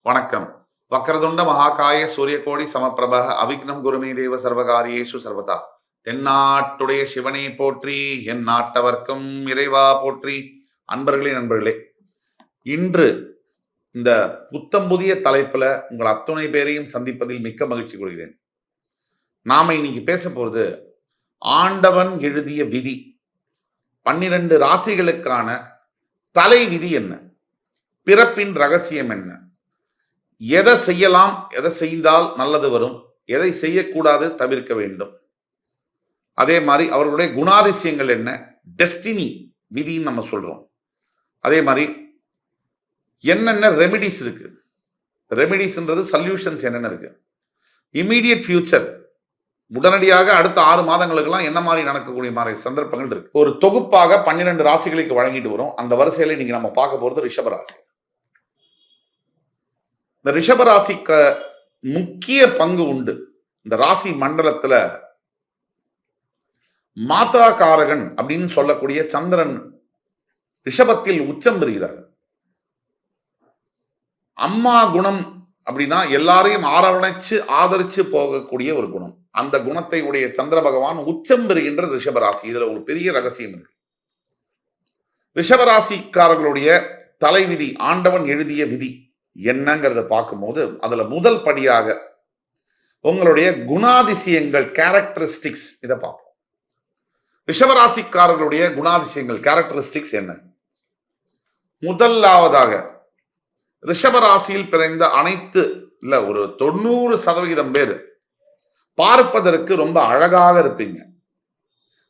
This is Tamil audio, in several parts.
வணக்கம். வக்ரதுண்ட மகாகாய சூரியகோடி சமப்பிரப அவிக்னம் குருமே தேவ சர்வகாரியேஷு சர்வதா. தென்னாட்டுடைய சிவனை போற்றி, என் நாட்டவர்க்கும் இறைவா போற்றி. நண்பர்களே, இன்று இந்த புத்தம் புதிய தலைப்புல உங்கள் அத்துணை பேரையும் சந்திப்பதில் மிக்க மகிழ்ச்சி கொள்கிறேன். நாம இன்னைக்கு பேச போறது ஆண்டவன் எழுதிய விதி. 12 ராசிகளுக்கான தலை விதி என்ன, பிறப்பின் ரகசியம் என்ன, எதை செய்யலாம், எதை செய்தால் நல்லது வரும், எதை செய்யக்கூடாது, தவிர்க்க வேண்டும், அதே மாதிரி அவர்களுடைய குணாதிசயங்கள் என்ன, டெஸ்டினி விதின்னு நம்ம சொல்றோம். அதே மாதிரி என்னென்ன ரெமிடிஸ் இருக்கு, ரெமிடிஸ்ன்றது சொல்யூஷன்ஸ் என்னென்ன இருக்கு, இமீடியட் ஃபியூச்சர் உடனடியாக அடுத்த 6 மாதங்களுக்கெல்லாம் என்ன மாதிரி நடக்கக்கூடிய மாதிரி சந்தர்ப்பங்கள் இருக்கு. ஒரு தொகுப்பாக 12 ராசிகளுக்கு வழங்கிட்டு வரும். அந்த வரிசையில இன்னைக்கு நம்ம பார்க்க போறது ரிஷபராசி. இந்த ரிஷபராசிக்கு முக்கிய பங்கு உண்டு. இந்த ராசி மண்டலத்துல மாதா காரகன் அப்படின்னு சொல்லக்கூடிய சந்திரன் ரிஷபத்தில் உச்சம் பெறுகிறார். அம்மா குணம் அப்படின்னா எல்லாரையும் அரவணைச்சு ஆதரிச்சு போகக்கூடிய ஒரு குணம். அந்த குணத்தை உடைய சந்திர பகவான் உச்சம் பெறுகின்ற ரிஷபராசி. இதுல ஒரு பெரிய ரகசியம் இருக்கு. ரிஷபராசிக்காரர்களுடைய தலைவிதி, ஆண்டவன் எழுதிய விதி என்னங்கிறத பார்க்கும்போது அதுல முதல் படியாக உங்களுடைய குணாதிசயங்கள், கேரக்டரிஸ்டிக்ஸ், இதை பார்ப்போம். ரிஷபராசிக்காரர்களுடைய குணாதிசயங்கள், கேரக்டரிஸ்டிக்ஸ் என்ன? முதலாவதாக ரிஷபராசியில் பிறந்த அனைத்து இல்ல ஒரு 90% பேர் பார்ப்பதற்கு ரொம்ப அழகாக இருப்பீங்க.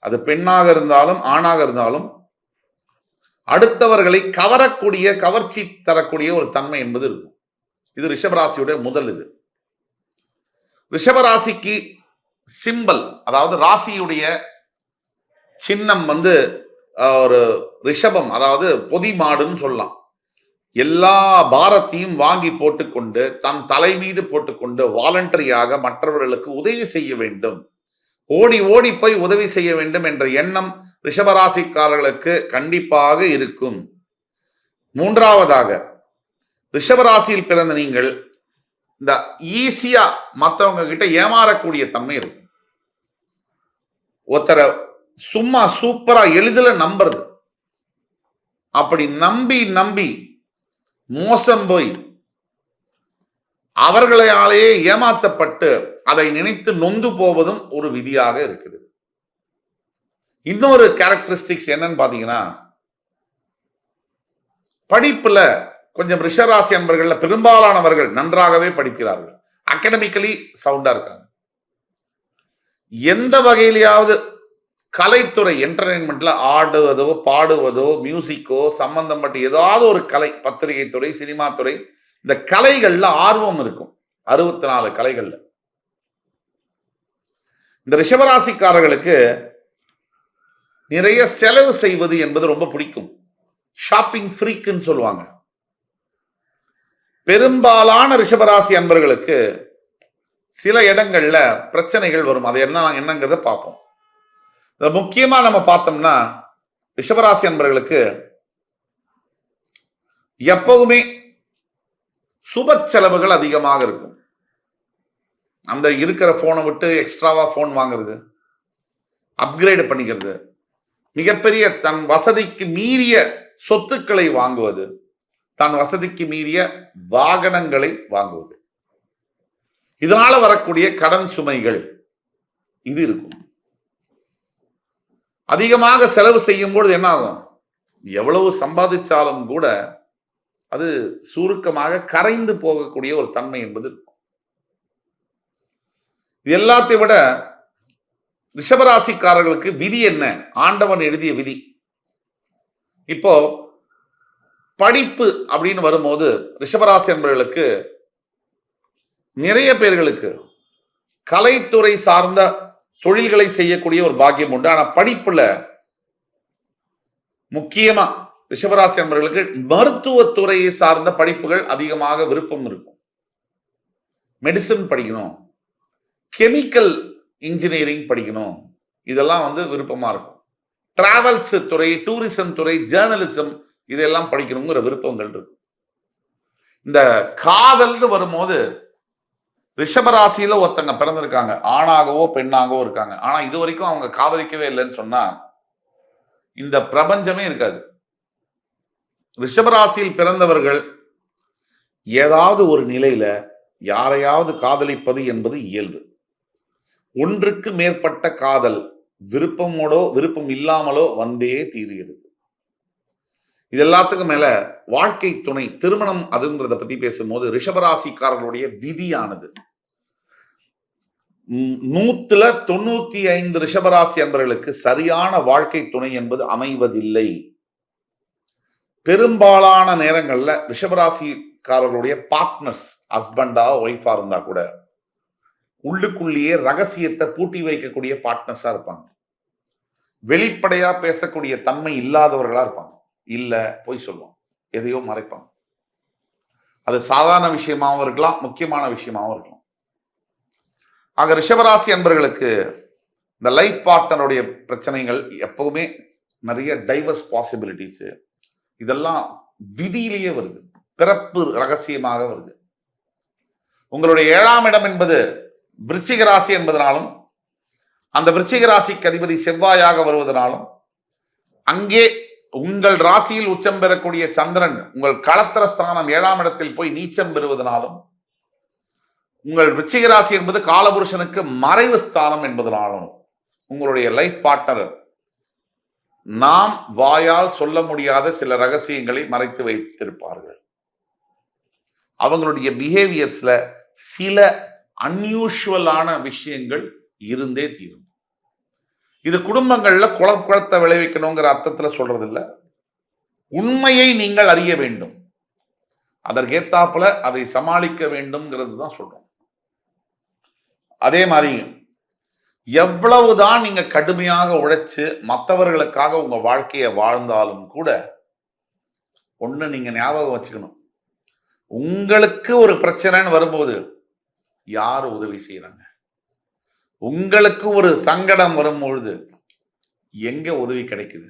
அது பெண்ணாக இருந்தாலும் ஆணாக இருந்தாலும் அடுத்தவர்களை கவரக்கூடிய, கவர்ச்சி தரக்கூடிய ஒரு தன்மை என்பது இருக்கும். இது ரிஷபராசியுடைய முதல். இது ரிஷபராசிக்கு சிம்பல், அதாவது ராசியுடைய சின்னம் ஒரு ரிஷபம், அதாவது பொதி மாடுன்னு சொல்லலாம். எல்லா பாரத்தையும் வாங்கி போட்டுக்கொண்டு தன் தலை மீது போட்டுக்கொண்டு வாலண்டரியாக மற்றவர்களுக்கு உதவி செய்ய வேண்டும், ஓடி ஓடி போய் உதவி செய்ய வேண்டும் என்ற எண்ணம் ரிஷபராசிக்காரர்களுக்கு கண்டிப்பாக இருக்கும். மூன்றாவதாக ரிஷபராசியில் பிறந்த நீங்கள் இந்த ஈஸியா மற்றவங்க கிட்ட ஏமாறக்கூடிய தன்மை இருக்கும். ஒருத்தரை சும்மா சூப்பரா எளிதில் நம்புறது, அப்படி நம்பி நம்பி மோசம் போய் அவர்களாலேயே ஏமாற்றப்பட்டு அதை நினைத்து நொந்து போவதும் ஒரு விதியாக இருக்கிறது. இன்னொரு கேரக்டரிஸ்டிக்ஸ் என்னன்னு பாத்தீங்கன்னா, படிப்புல கொஞ்சம் ரிஷபராசி அன்பர்கள்ல பெரும்பாலானவர்கள் நன்றாகவே படிக்கிறார்கள், அகாடமிக்கலி சவுண்டா இருக்காங்க. எந்த வகையிலாவது கலைத்துறை, என்டர்டைன்மெண்ட்ல ஆடுவதோ பாடுவதோ மியூசிக்கோ சம்பந்தப்பட்ட ஏதாவது ஒரு கலை, பத்திரிகை துறை, சினிமா துறை, இந்த கலைகள்ல ஆர்வம் இருக்கும். 64 கலைகள்ல இந்த ரிஷபராசிக்காரர்களுக்கு நிறைய செலவு செய்வது என்பது ரொம்ப பிடிக்கும். ஷாப்பிங் ஃப்ரீக்குன்னு சொல்லுவாங்க. பெரும்பாலான ரிஷபராசி அன்பர்களுக்கு சில இடங்கள்ல பிரச்சனைகள் வரும். அது என்னங்கிறத பார்ப்போம். முக்கியமா நம்ம பார்த்தோம்னா ரிஷபராசி அன்பர்களுக்கு எப்பவுமே சுப செலவுகள் அதிகமாக இருக்கும். அந்த இருக்கிற போனை விட்டு எக்ஸ்ட்ராவா போன் வாங்குறது, அப்கிரேட் பண்ணிக்கிறது, மிகப்பெரிய தன் வசதிக்கு மீறிய சொத்துக்களை வாங்குவது, தன் வசதிக்கு மீறிய வாகனங்களை வாங்குவது, இதனால வரக்கூடிய கடன் சுமைகள் இது இருக்கும். அதிகமாக செலவு செய்யும் பொழுது என்ன ஆகும், எவ்வளவு சம்பாதிச்சாலும் கூட அது சுருக்கமாக கரைந்து போகக்கூடிய ஒரு தன்மை என்பது இருக்கும். இது எல்லாத்தையும் விட ரிஷபராசிக்காரர்களுக்கு விதி என்ன, ஆண்டவன் எழுதிய விதி. இப்போ படிப்பு அப்படின்னு வரும்போது ரிஷபராசி என்பவர்களுக்கு நிறைய பேர்களுக்கு கலைத்துறை சார்ந்த தொழில்களை செய்யக்கூடிய ஒரு பாக்கியம் உண்டு. ஆனா படிப்புல முக்கியமா ரிஷபராசி என்பவர்களுக்கு மருத்துவத்துறையை சார்ந்த படிப்புகள் அதிகமாக விருப்பம் இருக்கும். மெடிசன் படிக்கணும், கெமிக்கல் இன்ஜினியரிங் படிக்கணும், இதெல்லாம் விருப்பமா இருக்கும். டிராவல்ஸ் துறை, டூரிசம் துறை, ஜேர்னலிசம் இதெல்லாம் படிக்கணுங்கிற விருப்பங்கள் இருக்கு. இந்த காதல்னு வரும்போது ரிஷபராசியில ஒருத்தங்க பிறந்திருக்காங்க, ஆணாகவோ பெண்ணாகவோ இருக்காங்க. ஆனா இது வரைக்கும் அவங்க காதலிக்கவே இல்லைன்னு சொன்னா இந்த பிரபஞ்சமே இருக்காது. ரிஷபராசியில் பிறந்தவர்கள் ஏதாவது ஒரு நிலையில யாரையாவது காதலிப்பது என்பது இயல்பு. ஒன்றுக்கு மேற்பட்ட காதல் விருப்பமோடோ விருப்பம் இல்லாமலோ வந்தே தீருகிறது. இது எல்லாத்துக்கும் மேல வாழ்க்கை துணை திருமணம் அதுங்கிறத பத்தி பேசும்போது ரிஷபராசிக்காரர்களுடைய விதியானது 100% ரிஷபராசி அன்பர்களுக்கு சரியான வாழ்க்கை துணை என்பது அமைவதில்லை. பெரும்பாலான நேரங்கள்ல ரிஷபராசிக்காரர்களுடைய பார்ட்னர்ஸ் ஹஸ்பண்டா ஒய்ஃபா இருந்தா கூட உள்ளுக்குள்ளேயே ரகசியத்தை பூட்டி வைக்கக்கூடிய பார்ட்னர்ஸா இருப்பாங்க. வெளிப்படையா பேசக்கூடிய தன்மை இல்லாதவர்களா இருப்பாங்க. இல்ல பொய் சொல்லுவாங்க, எதையோ மறைப்பாங்க. அது சாதாரண விஷயமாவும் இருக்கலாம், முக்கியமான விஷயமாவும் இருக்கலாம். ஆக ரிஷபராசி அன்பர்களுக்கு இந்த லைஃப் பார்ட்னருடைய பிரச்சனைகள் எப்பவுமே நிறைய டைவர்ஸ் பாசிபிலிட்டிஸ் இதெல்லாம் விதியிலேயே வருது, பிறப்பு ரகசியமாக வருது. உங்களுடைய 7ஆம் இடம் என்பது விருச்சிக ராசி என்பதனாலும் அந்த விருச்சிக ராசிக்கு அதிபதி செவ்வாயாக வருவதனாலும் அங்கே உங்கள் ராசியில் உச்சம் பெறக்கூடிய சந்திரன் உங்கள் களத்திர ஸ்தானம் 7ஆம் இடத்தில் போய் நீச்சம் பெறுவதனாலும் உங்கள் விருச்சிக ராசி என்பது காலபுருஷனுக்கு மறைவு ஸ்தானம் என்பதனாலும் உங்களுடைய லைஃப் பார்ட்னர் நாம் வாயால் சொல்ல முடியாத சில ரகசியங்களை மறைத்து வைத்திருப்பார்கள். அவங்களுடைய பிஹேவியர்ஸ்ல சில அன்யூஷுவலான விஷயங்கள் இருந்தே தீரும். இது குடும்பங்கள்ல குழப்பத்தை விளைவிக்கணுங்கிற அர்த்தத்துல சொல்றது இல்ல. உண்மையை நீங்கள் அறிய வேண்டும், அதற்கேத்தாப்புல அதை சமாளிக்க வேண்டும்ங்கிறது தான் சொல்றோம். அதே மாதிரி எவ்வளவுதான் நீங்க கடுமையாக உழைச்சு மற்றவர்களுக்காக உங்க வாழ்க்கையை வாழ்ந்தாலும் கூட ஒண்ணு நீங்க ஞாபகம் வச்சுக்கணும், உங்களுக்கு ஒரு பிரச்சனைன்னு வரும்போது யார் உதவி செய்யறாங்க? உங்களுக்கு ஒரு சங்கடம் வரும்பொழுது எங்க உதவி கிடைக்குது?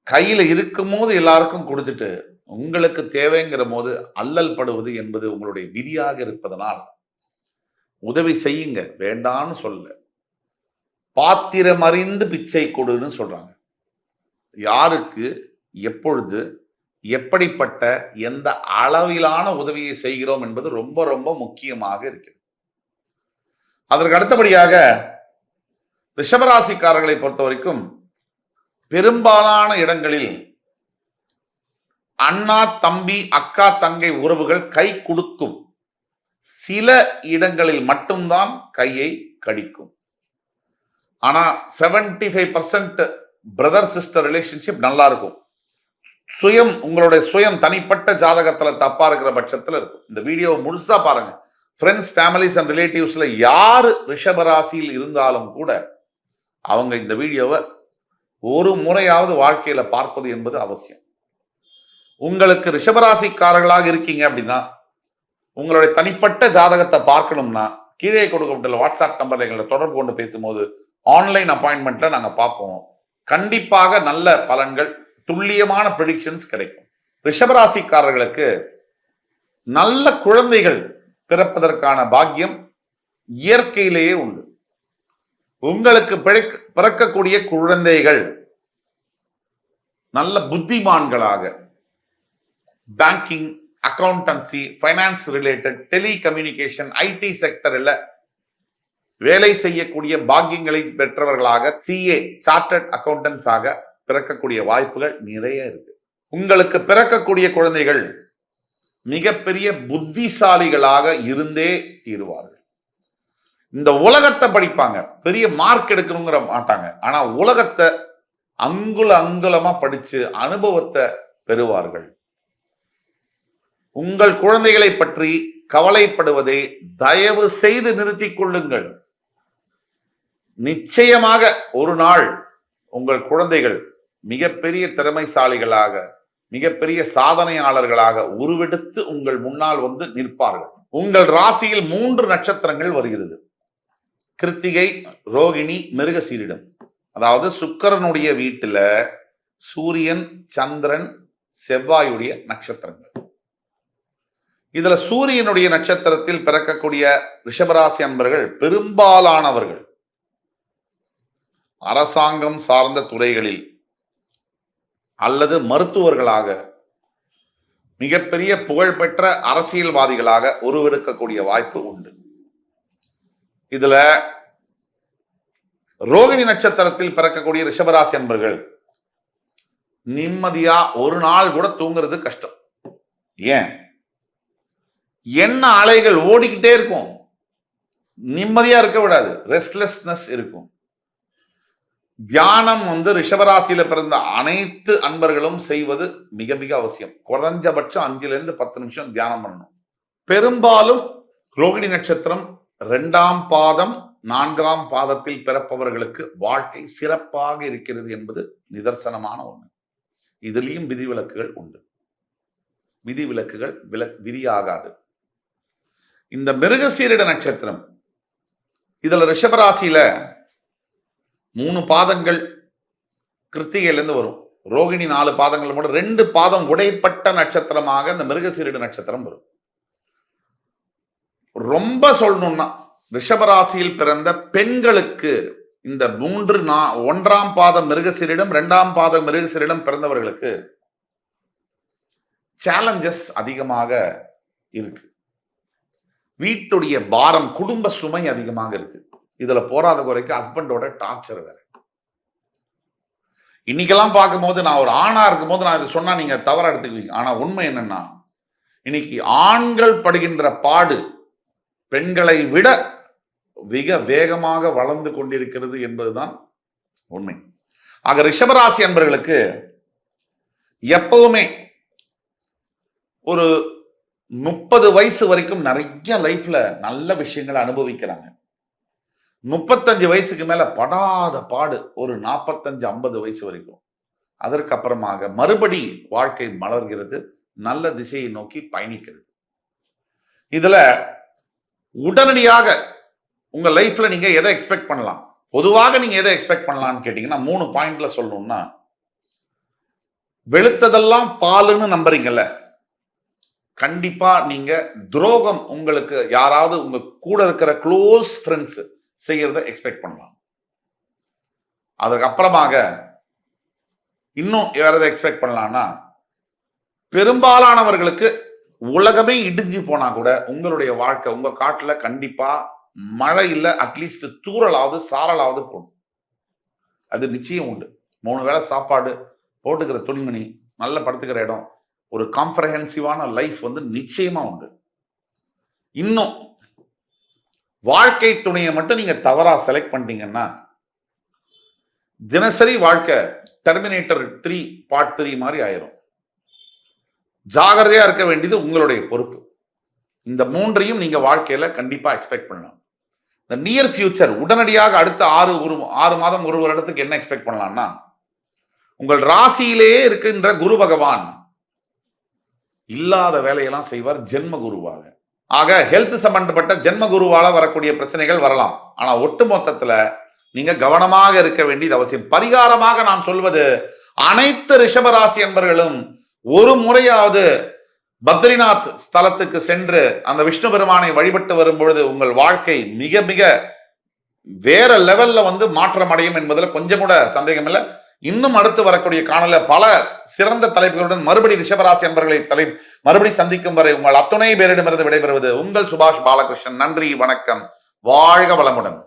கையில இருக்கும் போது எல்லாருக்கும் கொடுத்துட்டு உங்களுக்கு தேவைங்கிற போது அல்லல் படுவது என்பது உங்களுடைய விதியாக இருப்பதனால் உதவி செய்யுங்க, வேண்டான்னு சொல்ல. பாத்திரம் அறிந்து பிச்சை கொடுன்னு சொல்றாங்க. யாருக்கு எப்பொழுது எப்படிப்பட்ட எந்த அளவிலான உதவியை செய்கிறோம் என்பது ரொம்ப ரொம்ப முக்கியமாக இருக்கிறது. அதற்கு அடுத்தபடியாக ரிஷபராசிக்காரர்களை பொறுத்த வரைக்கும் பெரும்பாலான இடங்களில் அண்ணா தம்பி அக்கா தங்கை உறவுகள் கை கொடுக்கும், சில இடங்களில் மட்டும்தான் கையை கடிக்கும். ஆனா 75% பிரதர் சிஸ்டர் ரிலேஷன்ஷிப் நல்லா இருக்கும். உங்களுடைய சுயம் தனிப்பட்ட ஜாதகத்துல தப்பா இருக்கிற பட்சத்துல இருக்கும். இந்த வீடியோ முழுசா பாருங்க. ஃப்ரெண்ட்ஸ், ஃபேமிலிஸ் அண்ட் ரிலேட்டிவ்ஸ்ல யாரு ரிஷபராசியில் இருந்தாலும் கூட அவங்க இந்த வீடியோவை ஒரு முறையாவது வாழ்க்கையில பார்ப்பது என்பது அவசியம். உங்களுக்கு ரிஷபராசிக்காரர்களாக இருக்கீங்க அப்படின்னா உங்களுடைய தனிப்பட்ட ஜாதகத்தை பார்க்கணும்னா கீழே கொடுக்கப்பட்டுள்ள வாட்ஸ்அப் நம்பர்ல எங்களை தொடர்பு கொண்டு பேசும்போது ஆன்லைன் அப்பாயின்மெண்ட்ல நாங்க பார்ப்போம். கண்டிப்பாக நல்ல பலன்கள், துல்லியமான ப்ரெடிக்ஷன்ஸ் கிடைக்கும். ரிஷபராசிக்காரர்களுக்கு நல்ல குழந்தைகள் பிறப்பதற்கான பாக்கியம் இயற்கையிலேயே உண்டு. உங்களுக்கு பிறக்கக்கூடிய குழந்தைகள் நல்ல புத்திமான்களாக banking, accountancy, finance related, telecommunication, IT செக்டர்ல வேலை செய்யக்கூடிய பாக்கியங்களை பெற்றவர்களாக சிஏ, சார்ட்டர்ட் அக்கௌண்டன்ஸ் ஆக பிறக்கக்கூடிய வாய்ப்புகள் நிறைய இருக்கு. உங்களுக்கு பிறக்கக்கூடிய குழந்தைகள் மிகப்பெரிய புத்திசாலிகளாக இருந்தே தீருவார்கள். இந்த உலகத்தை படிப்பாங்க, பெரிய மார்க் எடுக்கணுங்கிற மாட்டாங்க. ஆனா உலகத்தை அங்குலமா படிச்சு அனுபவத்தை பெறுவார்கள். உங்கள் குழந்தைகளை பற்றி கவலைப்படுவதை தயவு செய்து நிறுத்திக் கொள்ளுங்கள். நிச்சயமாக ஒரு நாள் உங்கள் குழந்தைகள் மிகப்பெரிய திறமைசாலிகளாக, மிகப்பெரிய சாதனையாளர்களாக உருவெடுத்து உங்கள் முன்னால் வந்து நிற்பார்கள். உங்கள் ராசியில் 3 நட்சத்திரங்கள் வருகிறது: கிருத்திகை, ரோகிணி, மிருகசீரிடம். அதாவது சுக்கிரனுடைய வீட்டுல சூரியன், சந்திரன், செவ்வாயுடைய நட்சத்திரங்கள். இதுல சூரியனுடைய நட்சத்திரத்தில் பிறக்கக்கூடிய ரிஷபராசி அன்பர்கள் பெரும்பாலானவர்கள் அரசாங்கம் சார்ந்த துறைகளில் அல்லது மருத்துவர்களாக மிகப்பெரிய புகழ்பெற்ற அரசியல்வாதிகளாக உருவெடுக்கக்கூடிய வாய்ப்பு உண்டு. இதுல ரோகிணி நட்சத்திரத்தில் பிறக்கக்கூடிய ரிஷபராசி அன்பர்கள் நிம்மதியா ஒரு நாள் கூட தூங்குறது கஷ்டம். ஏன்? என்ன அலைகள் ஓடிக்கிட்டே இருக்கும், நிம்மதியா இருக்க விடாது, ரெஸ்ட்லெஸ்னஸ் இருக்கும். தியானம் ரிஷபராசியில பிறந்த அனைத்து அன்பர்களும் செய்வது மிக மிக அவசியம். குறைஞ்சபட்சம் 5-10 நிமிஷம் தியானம் பண்ணணும். பெரும்பாலும் ரோகிணி நட்சத்திரம் 2ஆம் பாதம் 4ஆம் பாதத்தில் பிறப்பவர்களுக்கு வாழ்க்கை சிறப்பாக இருக்கிறது என்பது நிதர்சனமான ஒன்று. இதுலயும் விதிவிலக்குகள் உண்டு. விதிவிலக்குகள் விதியாகாது. இந்த மிருகசீரிட நட்சத்திரம், இதுல ரிஷபராசியில 3 பாதங்கள் கிருத்திகையிலிருந்து வரும். ரோகிணி 4 பாதங்கள் கூட 2 பாதம் உடைப்பட்ட நட்சத்திரமாக இந்த மிருகசீரிட நட்சத்திரம் வரும். ரொம்ப சொல்லணும்னா ரிஷபராசியில் பிறந்த பெண்களுக்கு இந்த 1ஆம் பாதம் மிருகசீரிடம் 2ஆம் பாதம் மிருகசீரிடம் பிறந்தவர்களுக்கு சேலஞ்சஸ் அதிகமாக இருக்கு. வீட்டுடைய பாரம், குடும்ப சுமை அதிகமாக இருக்கு. இதுல போராத குறைக்கு ஹஸ்பண்டோட டார்ச்சர் வேற. இன்னைக்கெல்லாம் பார்க்கும்போது, நான் ஒரு ஆணா இருக்கும் போது நான் இது சொன்னா நீங்க தவறா எடுத்துக்குவீங்க. ஆனா உண்மை என்னன்னா, இன்னைக்கு ஆண்கள் படுகின்ற பாடு பெண்களை விட மிக வேகமாக வளர்ந்து கொண்டிருக்கிறது என்பதுதான் உண்மை. ஆக ரிஷபராசி அன்பர்களுக்கு எப்பவுமே ஒரு 30 வயசு வரைக்கும் நிறைய லைஃப்ல நல்ல விஷயங்களை அனுபவிக்கிறாங்க. 35 வயசுக்கு மேல படாத பாடு ஒரு 45-50 வயசு வரைக்கும். அதற்கு அப்புறமாக மறுபடி வாழ்க்கை மலர்கிறது, நல்ல திசையை நோக்கி பயணிக்கிறது. இதுல உடனடியாக உங்க லைஃப்ல நீங்க எதை எக்ஸ்பெக்ட் பண்ணலாம்? பொதுவாக நீங்க எதை எக்ஸ்பெக்ட் பண்ணலாம்னு கேட்டீங்கன்னா 3 பாயிண்ட்ல சொல்லணும்னா, வெளுத்ததெல்லாம் பாலுன்னு நம்புறீங்கல்ல, கண்டிப்பா நீங்க துரோகம் உங்களுக்கு யாராவது உங்க கூட இருக்கிற க்ளோஸ் ஃப்ரெண்ட்ஸ் செய்யறத எக்ஸ்பெக்ட் பண்ணலாம். அதற்கு அப்புறமாக இன்னும் வேற எதை எக்ஸ்பெக்ட் பண்ணலாம்னா, பெரும்பாலானவர்களுக்கு உலகமே இடிஞ்சு போனா கூட உங்களுடைய வாழ்க்கை, உங்க காட்டுல கண்டிப்பா மழை இல்ல, அட்லீஸ்ட் தூறலாவது சாரலாவது போடும். அது நிச்சயம் உண்டு. 3 வேளை சாப்பாடு, போட்டுக்கிற துணிமணி, நல்ல படுத்துக்கிற இடம், ஒரு காம்ப்ரஹென்சிவான லைஃப் நிச்சயமா உண்டு. இன்னும் வாழ்க்கை துணையை மட்டும் நீங்க தவறா செலக்ட் பண்ணிட்டீங்கன்னா, தினசரி வாழ்க்கை டெர்மினேட்டர் 3 பார்ட் 3 மாதிரி ஆயிரும். ஜாகிரதையா இருக்க வேண்டியது உங்களுடைய பொறுப்பு. இந்த 3ஐயும் நீங்க வாழ்க்கையில கண்டிப்பா எக்ஸ்பெக்ட் பண்ணலாம். இந்த நியர் ஃபியூச்சர், உடனடியாக அடுத்த 6 மாதம் 1 வருடத்துக்கு என்ன எக்ஸ்பெக்ட் பண்ணலாம்னா, உங்கள் ராசியிலேயே இருக்கின்ற குரு பகவான் இல்லாத வேலையெல்லாம் செய்வார் ஜென்ம குருவாக. ஆக ஹெல்த் சம்பந்தப்பட்ட ஜென்ம குருவால வரக்கூடிய பிரச்சனைகள் வரலாம். ஆனா ஒட்டு மொத்தத்துல நீங்க கவனமாக இருக்க வேண்டியது அவசியம். பரிகாரமாக நான் சொல்வது, அனைத்து ரிஷபராசி என்பர்களும் ஒரு முறையாவது பத்ரிநாத் ஸ்தலத்துக்கு சென்று அந்த விஷ்ணு பெருமானை வழிபட்டு வரும்பொழுது உங்கள் வாழ்க்கை மிக மிக வேற லெவல்ல மாற்றம் அடையும் என்பதில் கொஞ்சம் கூட சந்தேகம் இல்லை. இன்னும் அடுத்து வரக்கூடிய காணல பல சிறந்த தலைப்புகளுடன் மறுபடி ரிஷபராசி என்பர்களை மறுபடி சந்திக்கும் வரை உங்கள் அத்துணை பேரிடமிருந்து விடைபெறுவது உங்கள் சுபாஷ் பாலகிருஷ்ணன். நன்றி, வணக்கம், வாழ்க வளமுடன்.